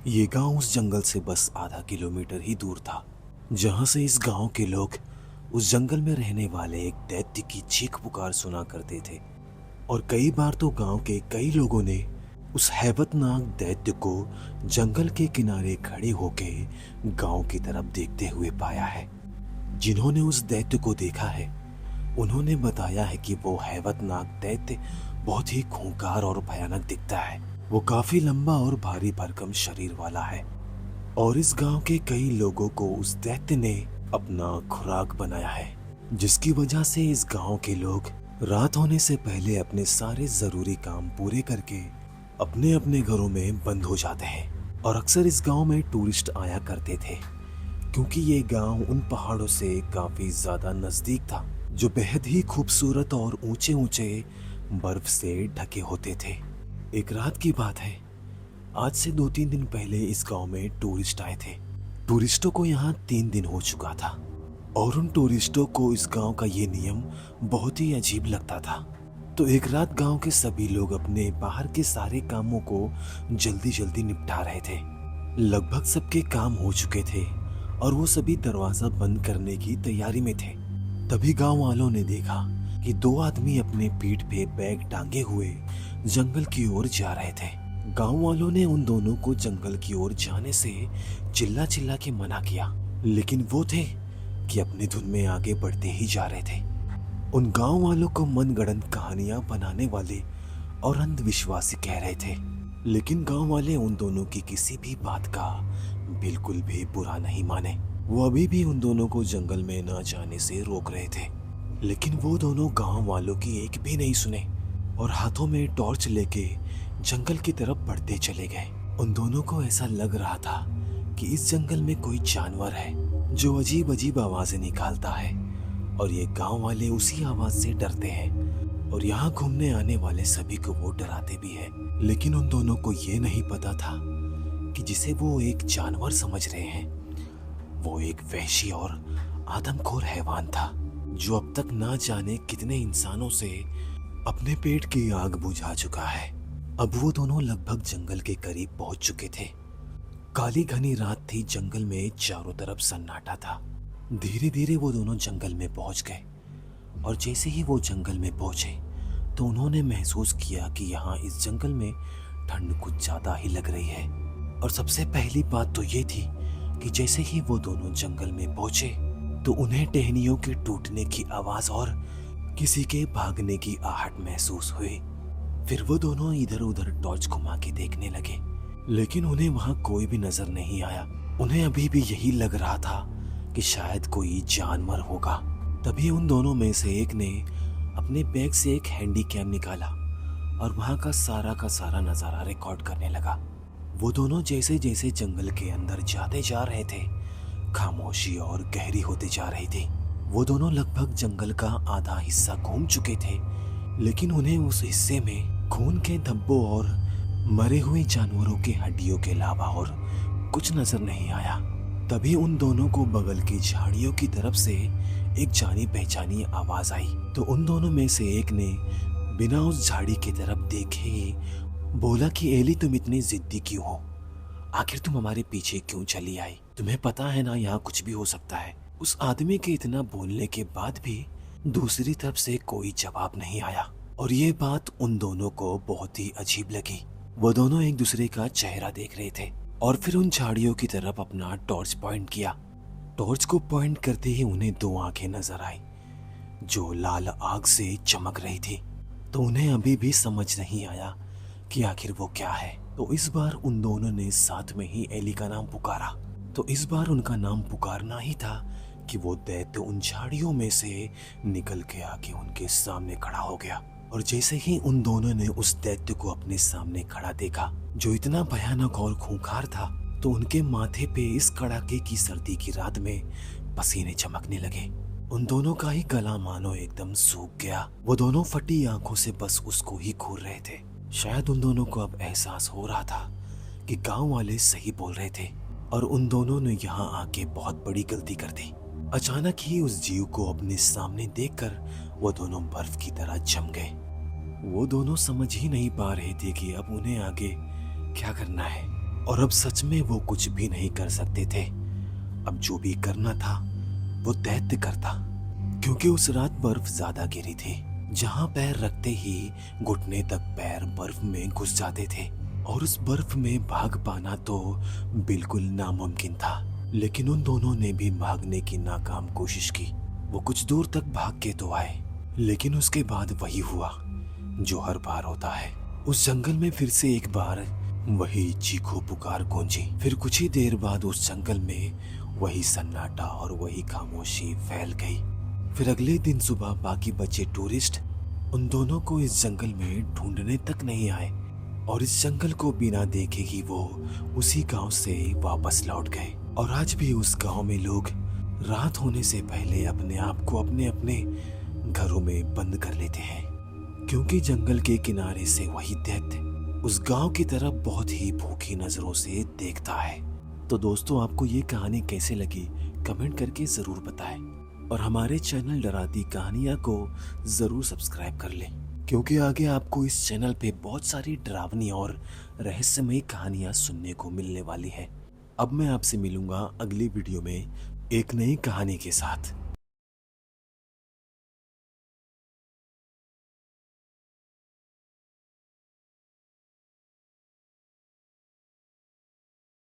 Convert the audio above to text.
ये गांव उस जंगल से बस आधा किलोमीटर ही दूर था, जहां से इस गांव के लोग उस जंगल में रहने वाले एक दैत्य की चीख पुकार सुना करते थे। और कई बार तो गांव के कई लोगों ने उस हैबतनाक दैत्य को जंगल के किनारे खड़े होके गांव की तरफ देखते हुए पाया है। जिन्होंने उस दैत्य को देखा है, उन्होंने बताया है कि वो हैबतनाक दैत्य बहुत ही खूंखार और भयानक दिखता है। वो काफी लंबा और भारी भरकम शरीर वाला है और इस गांव के कई लोगों को उस दैत्य ने अपना खुराक बनाया है, जिसकी वजह से इस गांव के लोग रात होने से पहले अपने सारे जरूरी काम पूरे करके अपने अपने घरों में बंद हो जाते हैं। और अक्सर इस गांव में टूरिस्ट आया करते थे, क्योंकि ये गांव उन पहाड़ों से काफी ज्यादा नजदीक था, जो बेहद ही खूबसूरत और ऊंचे ऊंचे बर्फ से ढके होते थे। एक रात की बात है, आज से 2-3 दिन पहले इस गांव में टूरिस्ट आए थे। टूरिस्टों को यहाँ 3 दिन हो चुका था और उन टूरिस्टों को इस गांव का ये नियम बहुत ही अजीब लगता था। तो एक रात गांव के सभी लोग अपने बाहर के सारे कामों को जल्दी जल्दी निपटा रहे थे। लगभग सबके काम हो चुके थे और वो सभी दरवाजा बंद करने की तैयारी में थे। तभी गांव वालों ने देखा कि 2 आदमी अपने पीठ पे बैग टांगे हुए जंगल की ओर जा रहे थे। गांव वालों ने उन दोनों को जंगल की ओर जाने से चिल्ला चिल्ला के मना किया, लेकिन वो थे कि अपनी धुन में आगे बढ़ते ही जा रहे थे। उन गांव वालों को मनगढ़ंत कहानियां बनाने वाले और अंधविश्वासी कह रहे थे, लेकिन गांव वाले उन दोनों की किसी भी बात का बिल्कुल भी बुरा नहीं माने। वो अभी भी उन दोनों को जंगल में न जाने से रोक रहे थे, लेकिन वो दोनों गांव वालों की एक भी नहीं सुने और हाथों में टॉर्च लेके जंगल की तरफ बढ़ते चले गए। उन दोनों को ऐसा लग रहा था कि इस जंगल में कोई जानवर है जो अजीब अजीब आवाजें निकालता है और ये गांव वाले उसी आवाज से डरते हैं और यहाँ घूमने आने वाले सभी को वो डराते भी है। लेकिन उन दोनों को ये नहीं पता था कि जिसे वो एक जानवर समझ रहे हैं, वो एक वहशी और आदमखोर हैवान था, जो अब तक ना जाने कितने इंसानों से अपने पेट की आग बुझा चुका है। अब वो दोनों लगभग जंगल के करीब पहुंच चुके थे। काली घनी रात थी, जंगल में चारों तरफ सन्नाटा था। धीरे धीरे वो दोनों जंगल में पहुंच गए और जैसे ही वो जंगल में पहुंचे तो उन्होंने महसूस किया कि यहाँ इस जंगल में ठंड कुछ ज्यादा ही लग रही है। और सबसे पहली बात तो ये थी कि जैसे ही वो दोनों जंगल में पहुंचे तो उन्हें टहनियों के टूटने की आवाज और किसी के भागने की आहट महसूस हुई। फिर वो दोनों इधर उधर टॉर्च घुमा के देखने लगे, लेकिन उन्हें वहां कोई भी नजर नहीं आया। उन्हें अभी भी यही लग रहा था कि शायद कोई जानवर होगा। तभी उन दोनों में से एक ने अपने बैग से एक हैंडी कैम निकाला और वहां का सारा नजारा रिकॉर्ड करने लगा। वो दोनों जैसे जैसे जंगल के अंदर जाते जा रहे थे, खामोशी और गहरी होती जा रही थी। वो दोनों लगभग जंगल का आधा हिस्सा घूम चुके थे, लेकिन उन्हें उस हिस्से में खून के धब्बों और मरे हुए जानवरों के हड्डियों के अलावा और कुछ नजर नहीं आया। तभी उन दोनों को बगल की झाड़ियों की तरफ से एक जानी पहचानी आवाज आई। तो उन दोनों में से एक ने बिना उस झाड़ी की तरफ देखे बोला कि एली, तुम इतनी जिद्दी क्यों हो? आखिर तुम हमारे पीछे क्यों चली आई? तुम्हें पता है ना, यहाँ कुछ भी हो सकता है। उस आदमी के इतना बोलने के बाद भी दूसरी तरफ से कोई जवाब नहीं आया और ये बात उन दोनों को बहुत ही अजीब लगी। वो दोनों एक दूसरे का चेहरा देख रहे थे और फिर उन झाड़ियों की तरफ अपना टॉर्च पॉइंट किया। टॉर्च को पॉइंट करते ही उन्हें 2 आंखें नजर आई जो लाल आग से चमक रही थी। तो उन्हें अभी भी समझ नहीं आया कि आखिर वो क्या है। तो इस बार उन दोनों ने साथ में ही एली का नाम पुकारा। तो इस बार उनका नाम पुकारना ही था कि वो दैत्य उन झाड़ियों में से निकल के आके उनके सामने खड़ा हो गया। और जैसे ही उन दोनों ने उस दैत्य को अपने सामने खड़ा देखा, जो इतना भयानक और खूंखार था, तो उनके माथे पे इस कड़ाके की सर्दी की रात में पसीने चमकने लगे। उन दोनों का ही गला मानो एकदम सूख गया। वो दोनों फटी आंखों से बस उसको ही घूर रहे थे। शायद उन दोनों को अब एहसास हो रहा था कि गांव वाले सही बोल रहे थे और उन दोनों ने यहाँ आके बहुत बड़ी गलती कर दी। अचानक ही उस जीव को अपने सामने देखकर वो दोनों बर्फ की तरह जम गए। वो दोनों समझ ही नहीं पा रहे थे कि अब उन्हें आगे क्या करना है। और अब सच में वो कुछ भी नहीं कर सकते थे। अब जो भी करना था वो दैत्य करता, क्योंकि उस रात बर्फ ज्यादा गिरी थी। जहां पैर रखते ही घुटने तक पैर बर्फ में घुस जाते थे और उस बर्फ में भाग पाना तो बिल्कुल नामुमकिन था। लेकिन उन दोनों ने भी भागने की नाकाम कोशिश की। वो कुछ दूर तक भाग के तो आए, लेकिन उसके बाद वही हुआ जो हर बार होता है। उस जंगल में फिर से एक बार वही चीखो पुकार गूंजी। फिर कुछ ही देर बाद उस जंगल में वही सन्नाटा और वही खामोशी फैल गई। फिर अगले दिन सुबह बाकी बचे टूरिस्ट उन दोनों को इस जंगल में ढूंढने तक नहीं आए और इस जंगल को बिना देखे ही वो उसी गांव से वापस लौट गए। और आज भी उस गांव में लोग रात होने से पहले अपने आप को अपने अपने घरों में बंद कर लेते हैं, क्योंकि जंगल के किनारे से वही दैत्य उस गांव की तरफ बहुत ही भूखी नजरों से देखता है। तो दोस्तों, आपको ये कहानी कैसे लगी कमेंट करके जरूर बताएं और हमारे चैनल डराती कहानियां को जरूर सब्सक्राइब कर लें, क्योंकि आगे आपको इस चैनल पे बहुत सारी डरावनी और रहस्यमयी कहानियां सुनने को मिलने वाली है। अब मैं आपसे मिलूंगा अगली वीडियो में एक नई कहानी के साथ।